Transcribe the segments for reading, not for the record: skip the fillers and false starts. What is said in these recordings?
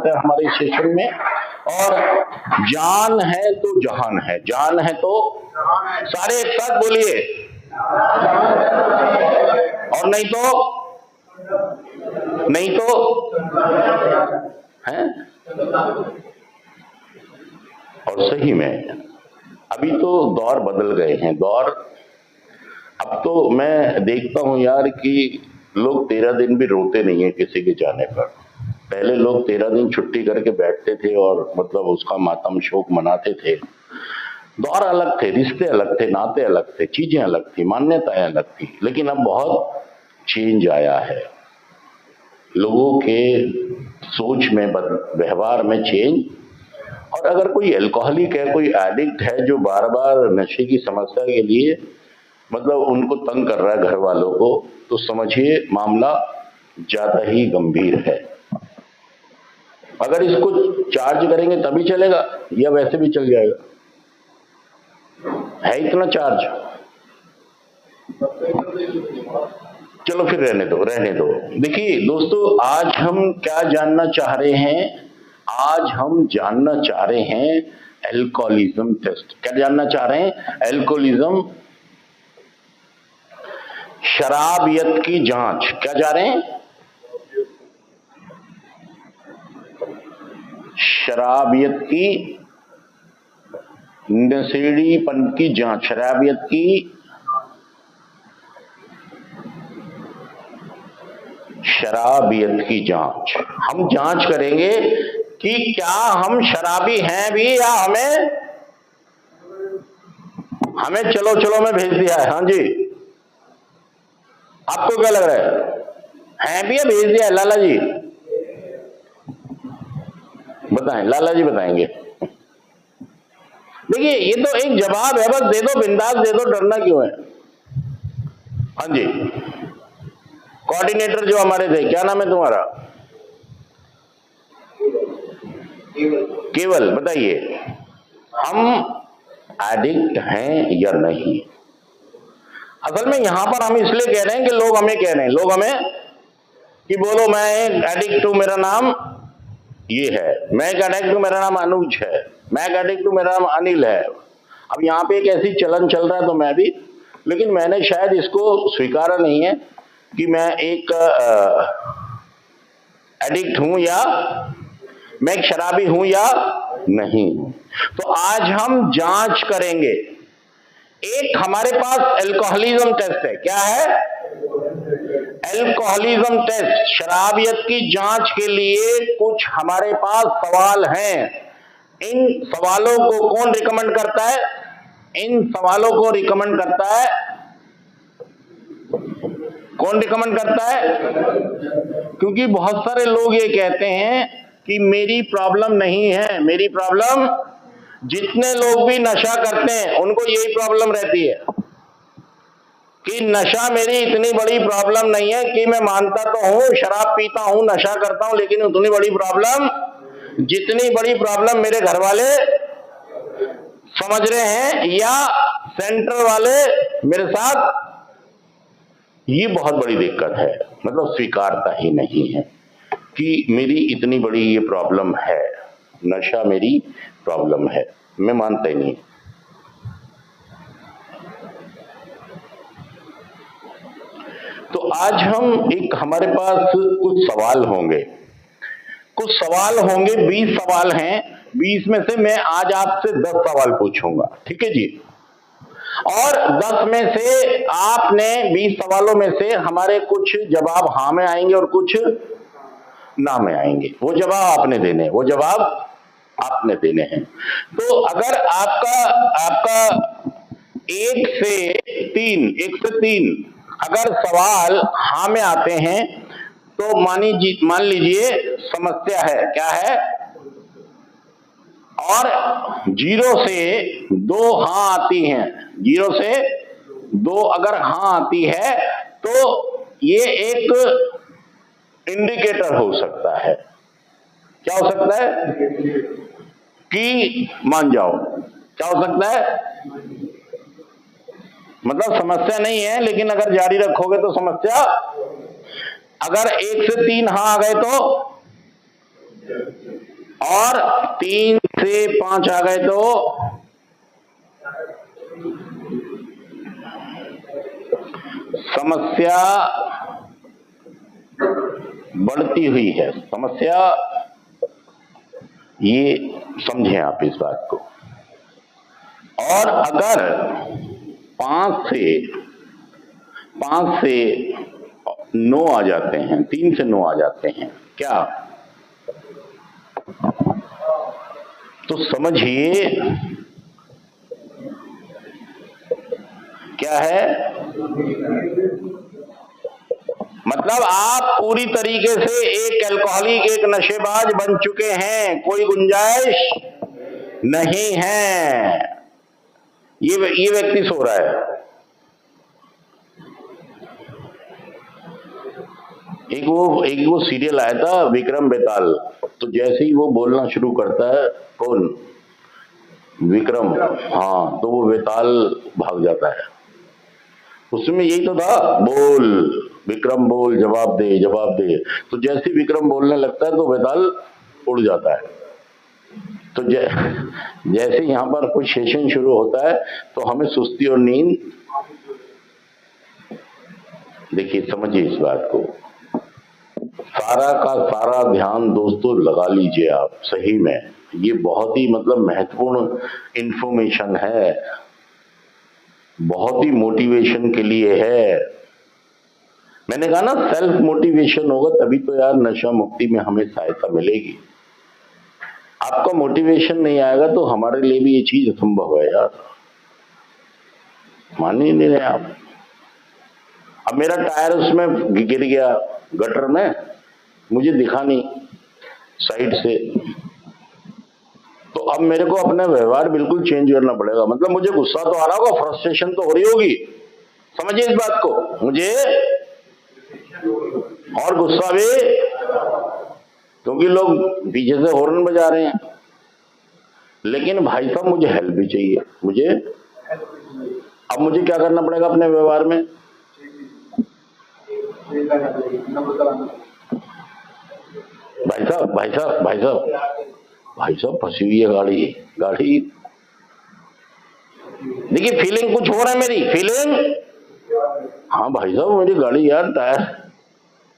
स्वागत है हमारे सेशन में। और जान है तो जहान है, जान है तो सारे एक साथ बोलिए, और नहीं तो है। और सही में अभी तो दौर बदल गए हैं, दौर अब तो मैं देखता हूं यार कि लोग 13 दिन भी रोते नहीं है किसी के जाने पर। पहले लोग 13 दिन छुट्टी करके बैठते थे और मतलब उसका मातम शोक मनाते थे। दौर अलग थे, रिश्ते अलग थे, नाते अलग थे, चीजें अलग थी, मान्यताएं अलग थी। लेकिन अब बहुत चेंज आया है, लोगों के सोच में, व्यवहार में चेंज। और अगर कोई अल्कोहलिक है, कोई एडिक्ट है जो बार बार नशे की समस्या के लिए मतलब उनको तंग कर रहा है घर वालों को, तो समझिए मामला ज्यादा ही गंभीर है। अगर इसको चार्ज करेंगे तभी चलेगा या वैसे भी चल जाएगा? है इतना चार्ज? चलो फिर रहने दो। देखिए दोस्तों, आज हम क्या जानना चाह रहे हैं? आज हम जानना चाह रहे हैं अल्कोहलिज्म टेस्ट। क्या जानना चाह रहे हैं? अल्कोहलिज्म, शराबियत की जांच। क्या जा रहे हैं? शराबियत की, नशेड़ीपन की जांच, शराबियत की, शराबियत की जांच। हम जांच करेंगे कि क्या हम शराबी हैं भी या हमें चलो में भेज दिया है। हाँ जी, आपको क्या लग रहा है भी या भेज दिया है? लाला जी बताएं, लाला जी बताएंगे। देखिए ये तो एक जवाब है, बस दे दो, बिंदास दे दो, डरना क्यों है? हाँ जी, कोऑर्डिनेटर जो हमारे थे, क्या नाम है तुम्हारा? केवल, बताइए हम एडिक्ट हैं या नहीं? असल में यहां पर हम इसलिए कह रहे हैं कि लोग हमें कह रहे हैं, लोग हमें कि बोलो मैं एक एडिक्ट हूं, मेरा नाम ये है, मैं एक एडिक्ट हूं, मेरा नाम अनुज है, मैं एक एडिक्ट हूं, मेरा नाम अनिल है। अब यहाँ पे एक ऐसी चलन चल रहा है तो मैं भी, लेकिन मैंने शायद इसको स्वीकारा नहीं है कि मैं एक एडिक्ट हूं या मैं एक शराबी हूं या नहीं। तो आज हम जांच करेंगे। एक हमारे पास अल्कोहलिज्म टेस्ट है। क्या है? अल्कोहलिज्म टेस्ट, शराबियत की जांच के लिए कुछ हमारे पास सवाल हैं। इन सवालों को कौन रिकमेंड करता है? इन सवालों को रिकमेंड करता है, कौन रिकमेंड करता है? क्योंकि बहुत सारे लोग ये कहते हैं कि मेरी प्रॉब्लम नहीं है, मेरी प्रॉब्लम, जितने लोग भी नशा करते हैं उनको यही प्रॉब्लम रहती है कि नशा मेरी इतनी बड़ी प्रॉब्लम नहीं है, कि मैं मानता तो हूं, शराब पीता हूं, नशा करता हूं, लेकिन उतनी बड़ी प्रॉब्लम, जितनी बड़ी प्रॉब्लम मेरे घर वाले समझ रहे हैं या सेंटर वाले मेरे साथ, ये बहुत बड़ी दिक्कत है। मतलब स्वीकारता ही नहीं है कि मेरी इतनी बड़ी ये प्रॉब्लम है, नशा मेरी प्रॉब्लम है, मैं मानता ही नहीं। तो आज हम एक, हमारे पास कुछ सवाल होंगे, 20 सवाल हैं। 20 में से मैं आज आपसे 10 सवाल पूछूंगा, ठीक है जी? और 10 में से आपने, 20 सवालों में से हमारे कुछ जवाब हाँ में आएंगे और कुछ ना में आएंगे। वो जवाब आपने देने, वो जवाब आपने देने हैं। तो अगर आपका 1 से 3 अगर सवाल हाँ में आते हैं तो मान लीजिए समस्या है। क्या है? और 0 से 2 हाँ आती हैं, 0 से 2 अगर हाँ आती है तो ये एक इंडिकेटर हो सकता है। क्या हो सकता है? कि मान जाओ। क्या हो सकता है? मतलब समस्या नहीं है, लेकिन अगर जारी रखोगे तो समस्या। अगर 1 से 3 हाँ आ गए तो और 3 से 5 आ गए तो समस्या बढ़ती हुई है। समस्या, ये समझें आप इस बात को। और अगर 5 से 9 आ जाते हैं, 3 से 9 आ जाते हैं, क्या तो समझिए क्या है, मतलब आप पूरी तरीके से एक अल्कोहलिक, एक नशेबाज बन चुके हैं, कोई गुंजाइश नहीं है। ये व्यक्ति सो रहा है। एक वो सीरियल आया था विक्रम बेताल, तो जैसे ही वो बोलना शुरू करता है, कौन, विक्रम, हाँ, तो वो बेताल भाग जाता है। उसमें यही तो था, बोल विक्रम बोल, जवाब दे जवाब दे। तो जैसे विक्रम बोलने लगता है तो बेताल उड़ जाता है। तो जैसे यहाँ पर कुछ सेशन शुरू होता है तो हमें सुस्ती और नींद, देखिए समझिए इस बात को, सारा का सारा ध्यान दोस्तों लगा लीजिए आप, सही में ये बहुत ही मतलब महत्वपूर्ण इंफॉर्मेशन है, बहुत ही मोटिवेशन के लिए है। मैंने कहा ना, सेल्फ मोटिवेशन होगा तभी तो यार नशा मुक्ति में हमें सहायता मिलेगी। आपका मोटिवेशन नहीं आएगा तो हमारे लिए भी ये चीज असंभव है यार, मान ही नहीं रहे आप। अब मेरा टायर उसमें गिर गया गटर में, मुझे दिखा नहीं साइड से, तो अब मेरे को अपना व्यवहार बिल्कुल चेंज करना पड़ेगा। मतलब मुझे गुस्सा तो आ रहा होगा, फ्रस्ट्रेशन तो हो रही होगी, समझिए इस बात को, मुझे और गुस्सा भी, क्योंकि लोग पीछे से हॉर्न बजा रहे हैं। लेकिन भाई साहब मुझे हेल्प भी चाहिए, अब मुझे क्या करना पड़ेगा अपने व्यवहार में, भाई साहब फंसी हुई है गाड़ी। देखिए फीलिंग कुछ हो रहा है, मेरी फीलिंग, हाँ भाई साहब मेरी गाड़ी यार, टायर,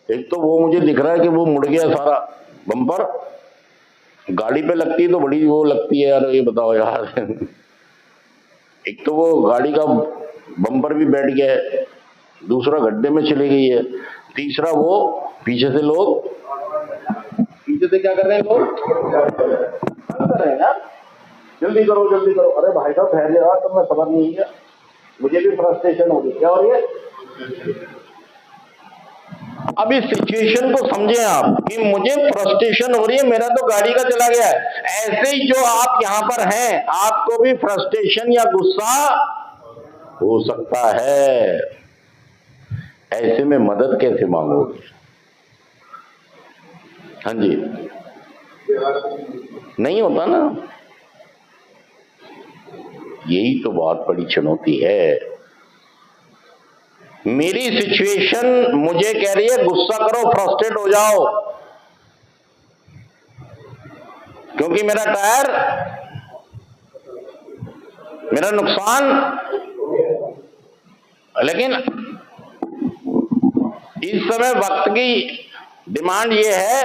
एक तो वो मुझे दिख रहा है कि वो मुड़ गया सारा बम्पर, गाड़ी पे लगती है तो बड़ी वो लगती है यार, ये बताओ यार एक तो वो गाड़ी का बम्पर भी बैठ गया है, दूसरा गड्ढे में चली गई है, तीसरा वो पीछे से लोग, पीछे से क्या कर रहे हैं लोग, कर रहे हैं यार, जल्दी करो। अरे भाई साहब ठहर जाओ, तो मैं खबर नहीं है, मुझे भी फ्रस्ट्रेशन हो रही है। क्या हो रही है? अब इस सिचुएशन को समझें आप कि मुझे फ्रस्ट्रेशन हो रही है, मेरा तो गाड़ी का चला गया है। ऐसे ही जो आप यहां पर हैं, आपको भी फ्रस्ट्रेशन या गुस्सा हो सकता है। ऐसे में मदद कैसे मांगोगे? हाँ जी, नहीं होता ना, यही तो बहुत बड़ी चुनौती है। मेरी सिचुएशन मुझे कह रही है गुस्सा करो, फ्रस्ट्रेट हो जाओ, क्योंकि मेरा टायर, मेरा नुकसान, लेकिन इस समय वक्त की डिमांड ये है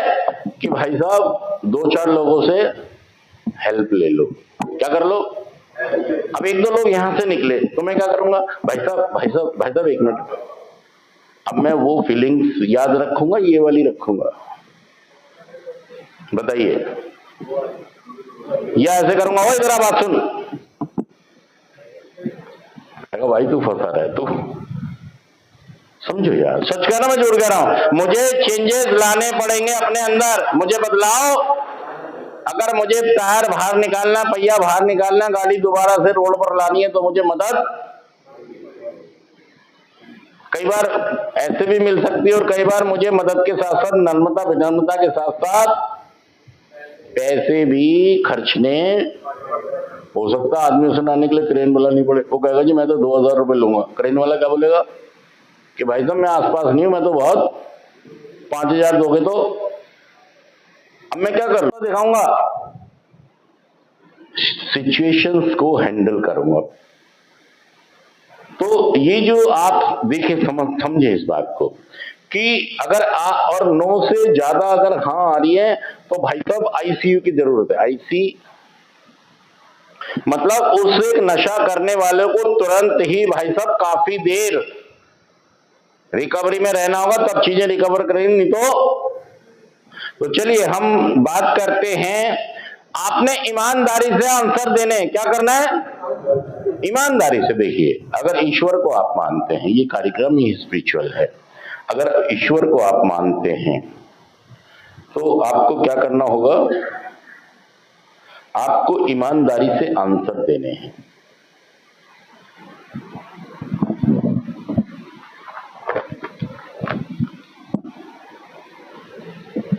कि भाई साहब 2-4 लोगों से हेल्प ले लो। क्या कर लो? अब 1-2 लोग यहां से निकले तो मैं क्या करूंगा, भाई साहब 1 मिनट, अब मैं वो फीलिंग्स याद रखूंगा, ये वाली रखूंगा, बताइए, या ऐसे करूंगा, ओए जरा बात सुन, भाई तू फंसा रहा है, तू समझो यार, सच कह रहा, मैं झूठ कह रहा हूं, मुझे चेंजेस लाने पड़ेंगे अपने अंदर, मुझे बदलाव। अगर मुझे टायर बाहर निकालना, पहिया बाहर निकालना, गाड़ी दोबारा से रोड पर लानी है तो मुझे मदद कई बार ऐसे भी मिल सकती है, और कई बार मुझे मदद के साथ साथ नम्रता विनम्रता के साथ साथ पैसे भी खर्चने, हो सकता है आदमी उसे लाने के लिए क्रेन बुलानी पड़े, वो कहेगा जी मैं तो 2000 रुपए लूंगा, क्रेन वाला क्या बोलेगा कि भाई साहब मैं आसपास नहीं हूं, मैं तो बहुत 5000 दोगे तो अब मैं क्या करूंगा, दिखाऊंगा, सिचुएशंस को हैंडल करूंगा। तो ये जो आप देखें, समझे इस बात को कि अगर और 9 से ज्यादा अगर हाँ आ रही है तो भाई साहब आईसीयू की जरूरत है। आईसी मतलब उस एक नशा करने वाले को तुरंत ही भाई साहब काफी देर रिकवरी में रहना होगा, तब चीजें रिकवर करेंगी, नहीं तो चलिए हम बात करते हैं। आपने ईमानदारी से आंसर देने, क्या करना है, ईमानदारी से। देखिए, अगर ईश्वर को आप मानते हैं, ये कार्यक्रम ही स्पिरिचुअल है, अगर ईश्वर को आप मानते हैं तो आपको क्या करना होगा, आपको ईमानदारी से आंसर देने हैं।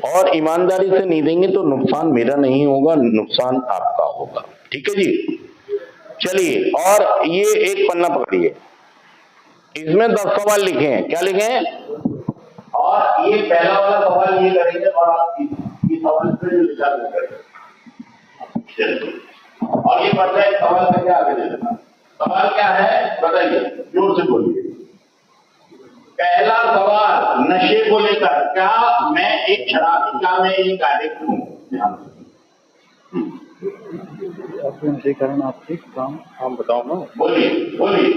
और ईमानदारी से नहीं देंगे तो नुकसान मेरा नहीं होगा, नुकसान आपका होगा। ठीक है जी, चलिए। और ये एक पन्ना पकड़िए, इसमें 10 सवाल लिखे हैं। क्या लिखे हैं? और ये पहला वाला सवाल ये करेंगे और आप ये सवाल फिर लिखा करेंगे। और ये पढ़ना है, सवाल करके आगे दे देना। सवाल क्या है बताइए, जोर से बोलिए। पहला सवाल नशे को लेकर, क्या मैं एक शराबी, क्या मैं एक एडिक्ट हूं? नशे कारण आपके काम, हम बताओ ना, बोलिए बोलिए।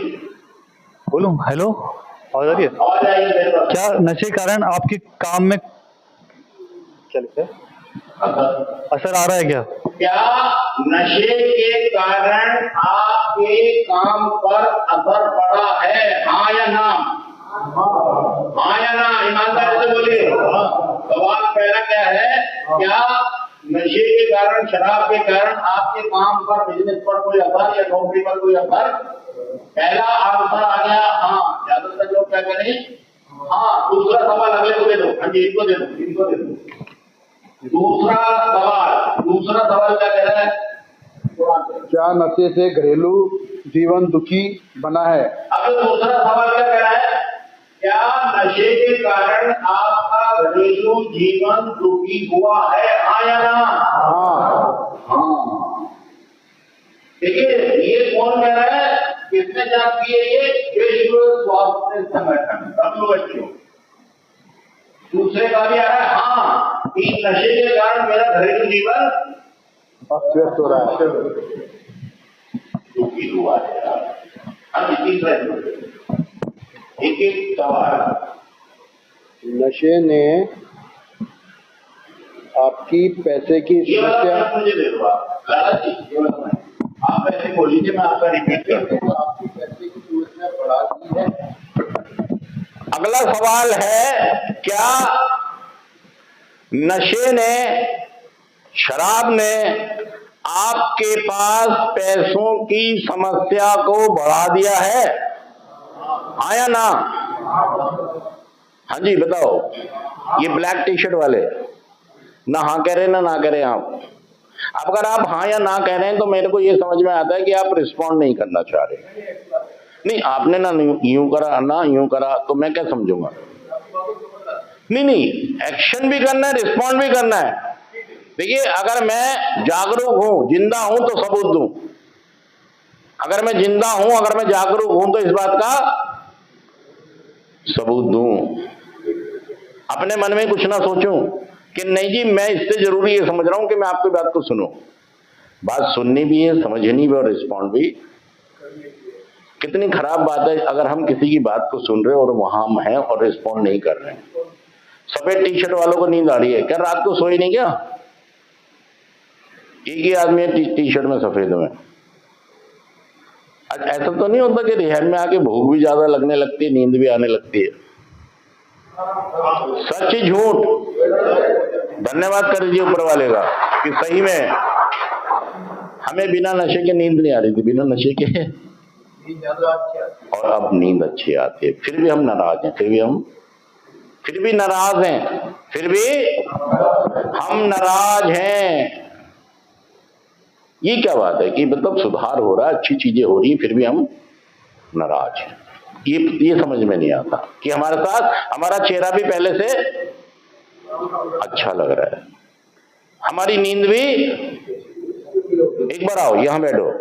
बोलूं? हेलो, आवाज आ रही है? क्या नशे कारण आपके काम में क्या लिखा है, असर आ रहा है क्या? क्या नशे के कारण आपके काम पर असर पड़ा है, हाँ या ना? हाँ या ना, ईमानदारी से बोलिए। सवाल पहला क्या है, क्या नशे के कारण, शराब के कारण आपके काम पर, बिजनेस पर कोई असर या नौकरी पर कोई असर? पहला आंसर आ गया हाँ। ज्यादातर लोग क्या करें, हाँ। दूसरा सवाल अगले को दे दो, हाँ जी, इनको दे दो, इनको दे दो। दूसरा सवाल क्या कह रहा है, क्या नशे से घरेलू जीवन दुखी बना है? अब दूसरा सवाल क्या कह रहा है, क्या नशे के कारण आपका घरेलू जीवन दुखी हुआ है, हाँ या ना? हाँ। देखिए, ये कौन कह रहा है, किसने जांच की है? ये विश्व स्वास्थ्य संगठन, WHO। दूसरे का भी आ रहा है हाँ, कि नशे के कारण मेरा घरेलू जीवन अस्त हो रहा है, दुखी हुआ है। अब तीसरा एक सवाल, नशे ने आपकी पैसे की समस्या, मुझे दे दो आप, आप ऐसे बोलिए, मैं आपका रिपीट कर दूंगा। आपकी पैसे की समस्या बढ़ा दी है। अगला सवाल है, क्या नशे ने, शराब ने आपके पास पैसों की समस्या को बढ़ा दिया है, हाँ या ना? हाँ जी बताओ। ये ब्लैक टी शर्ट वाले ना हाँ कह रहे ना कह रहे आप। अगर आप हाँ या ना कह रहे हैं तो मेरे को ये समझ में आता है कि आप रिस्पॉन्ड नहीं करना चाह रहे। नहीं, आपने ना यूं करा ना यूं करा तो मैं क्या समझूंगा? नहीं, एक्शन भी करना है, रिस्पॉन्ड भी करना है। देखिए, अगर मैं जागरूक हूं, जिंदा हूं तो सबूत दूं। अगर मैं जिंदा हूं, अगर मैं जागरूक हूं तो इस बात का सबूत दूं। अपने मन में कुछ ना सोचूं कि नहीं जी मैं इससे जरूरी ये समझ रहा हूं कि मैं आपकी बात को सुनूं। बात सुननी भी है, समझनी भी और रिस्पॉन्ड भी। कितनी खराब बात है अगर हम किसी की बात को सुन रहे हैं और वहां हम हैं और रिस्पॉन्ड नहीं कर रहे हैं। सफेद टी शर्ट वालों को नींद आ रही है क्या? रात को सोई नहीं क्या? एक ही आदमी है टी शर्ट में, सफेद में। ऐसा तो नहीं होता कि रिहाब में आके भूख भी ज्यादा लगने लगती है, नींद भी आने लगती है? सच झूठ? धन्यवाद कर दीजिए ऊपर वाले का कि सही में हमें बिना नशे के नींद नहीं आ रही थी, बिना नशे के और अब नींद अच्छी आती है। फिर भी हम नाराज हैं, फिर भी नाराज हैं, फिर भी हम नाराज हैं। ये क्या बात है कि मतलब सुधार हो रहा है, अच्छी चीजें हो रही है, फिर भी हम नाराज हैं। ये समझ में नहीं आता कि हमारे साथ हमारा चेहरा भी पहले से अच्छा लग रहा है। हमारी नींद भी, एक बार आओ यहां बैठो,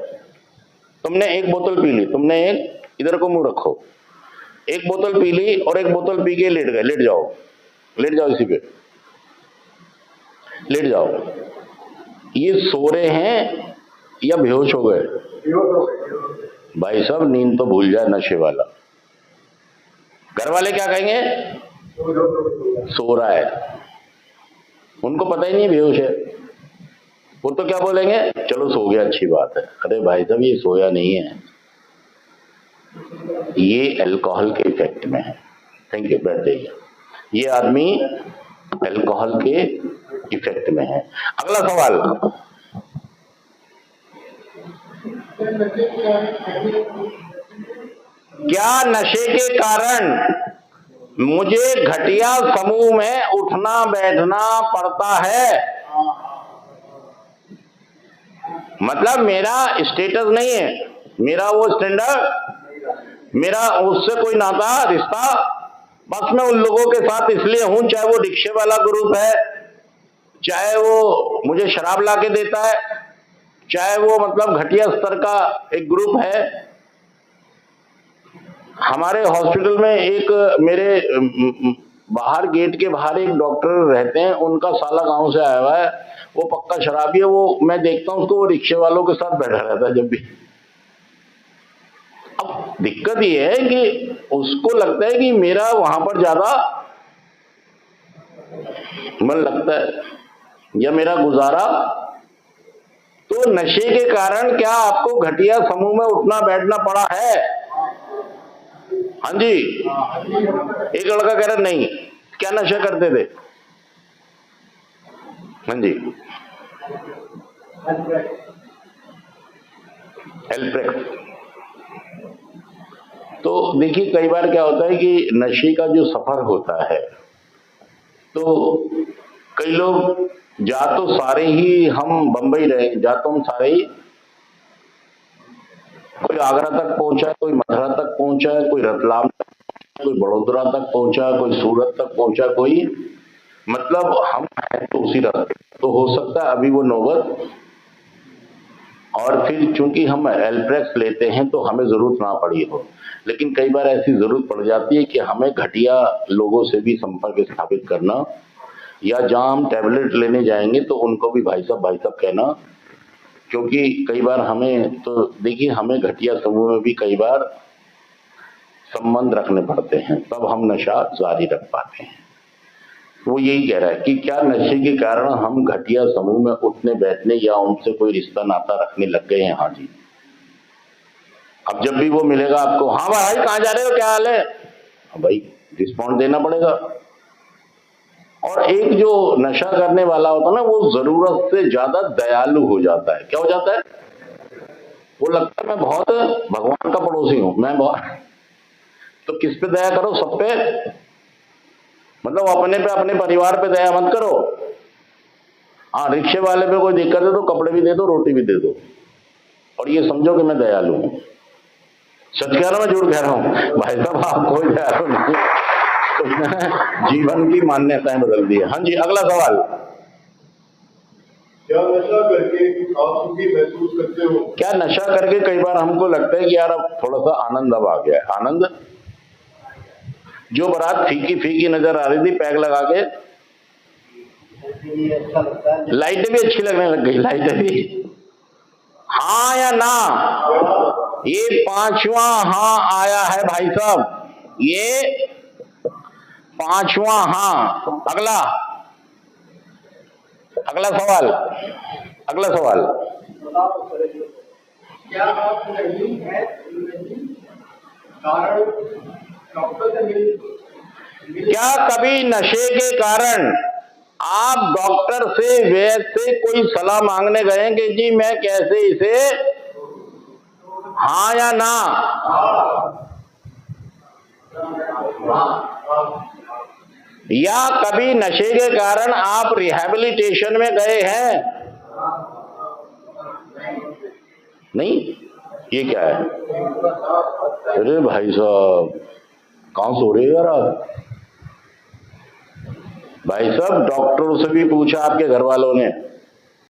तुमने एक बोतल पी ली, तुमने एक, इधर को मुंह रखो, एक बोतल पी ली और एक बोतल पी के लेट गए, लेट जाओ, लेट जाओ, इसी पे लेट जाओ। ये सो रहे हैं या बेहोश हो गए? भाई साहब नींद तो भूल जाए नशे वाला, घर वाले क्या कहेंगे? सो रहा है, उनको पता ही नहीं बेहोश है, वो तो क्या बोलेंगे? चलो सो गया, अच्छी बात है। अरे भाई साहब ये सोया नहीं है, ये अल्कोहल के इफेक्ट में है। थैंक यू, बैठ जाइए। ये आदमी अल्कोहल के इफेक्ट में है। अगला सवाल, क्या नशे के कारण मुझे घटिया समूह में उठना बैठना पड़ता है? मतलब मेरा स्टेटस नहीं है, मेरा वो स्टैंडर्ड, मेरा उससे कोई नाता रिश्ता, बस मैं उन लोगों के साथ इसलिए हूं, चाहे वो रिक्शे वाला ग्रुप है, चाहे वो मुझे शराब ला के देता है, चाहे वो मतलब घटिया स्तर का एक ग्रुप है। हमारे हॉस्पिटल में एक मेरे बाहर गेट के बाहर एक डॉक्टर रहते हैं, उनका साला गांव से आया हुआ है, वो पक्का शराबी है, वो मैं देखता हूं उसको, वो रिक्शे वालों के साथ बैठा रहता है जब भी। अब दिक्कत ये है कि उसको लगता है कि मेरा वहां पर ज्यादा मन लगता है या मेरा गुजारा। तो नशे के कारण क्या आपको घटिया समूह में उठना बैठना पड़ा है? हाँ जी। एक लड़का कह रहा नहीं, क्या नशा करते थे? हाँ जी, एल्प्रेक्स। तो देखिए कई बार क्या होता है कि नशे का जो सफर होता है, तो कई लोग जा तो सारे ही हम बंबई रहे, जा तो हम सारे ही, कोई आगरा तक पहुंचा, कोई मथुरा तक पहुंचा, कोई रतलाम तक, कोई बड़ोदरा तक पहुंचा, कोई सूरत तक पहुंचा, कोई मतलब हम हैं तो उसी रास्ते। तो हो सकता है अभी वो नौबत, और फिर चूंकि हम एल्प्रेक्स लेते हैं तो हमें जरूरत ना पड़ी हो, लेकिन कई बार ऐसी जरूरत पड़ जाती है कि हमें घटिया लोगों से भी संपर्क स्थापित करना, या जहां हम टैबलेट लेने जाएंगे तो उनको भी भाई साहब कहना, क्योंकि कई बार हमें तो देखिए हमें घटिया समूह में भी कई बार संबंध रखने पड़ते हैं, तब हम नशा जारी रख पाते हैं। वो यही कह रहा है कि क्या नशे के कारण हम घटिया समूह में उठने बैठने या उनसे कोई रिश्ता नाता रखने लग गए हैं? हाँ जी। अब जब भी वो मिलेगा आपको, हाँ भाई कहाँ जा रहे हो, क्या हाल है, भाई रिस्पॉन्ड देना पड़ेगा। और एक जो नशा करने वाला होता है ना, वो जरूरत से ज्यादा दयालु हो जाता है। क्या हो जाता है? वो लगता है मैं बहुत भगवान का पड़ोसी हूं, मैं बहुत, तो किस पे दया करो? सब पे, मतलब अपने पे, अपने परिवार पे दया मत करो। हाँ, रिक्शे वाले पे कोई दिक्कत है तो कपड़े भी दे दो, रोटी भी दे दो, और ये समझो कि मैं दयालु हूं। सच कह रहा हूं, मैं झूठ कह रहा हूं? भाई साहब आप कोई दयालु नहीं, तो जीवन की मान्यताएं बदल दी है। हाँ जी, अगला सवाल, क्या नशा करके आप सुखी महसूस करते हो? क्या नशा करके कई बार हमको लगता है कि यार अब थोड़ा सा आनंद अब आ गया है? आनंद, जो बारात फीकी फीकी नजर आ रही थी पैक लगा के, लाइटें भी अच्छी लगने लग गई, लाइटें भी, हाँ या ना? ये 5वां हाँ आया है भाई साहब, ये 5वां हाँ। अगला, अगला सवाल, अगला सवाल, क्या आप नहीं है कारण डॉक्टर से क्या कभी नशे के कारण आप डॉक्टर से वैसे कोई सलाह मांगने गए कि जी मैं कैसे इसे, हाँ या ना? या कभी नशे के कारण आप रिहैबिलिटेशन में गए हैं? नहीं? ये क्या है? अरे भाई साहब कहां सो रहे हो यार आप? भाई साहब डॉक्टरों से भी पूछा आपके घर वालों ने,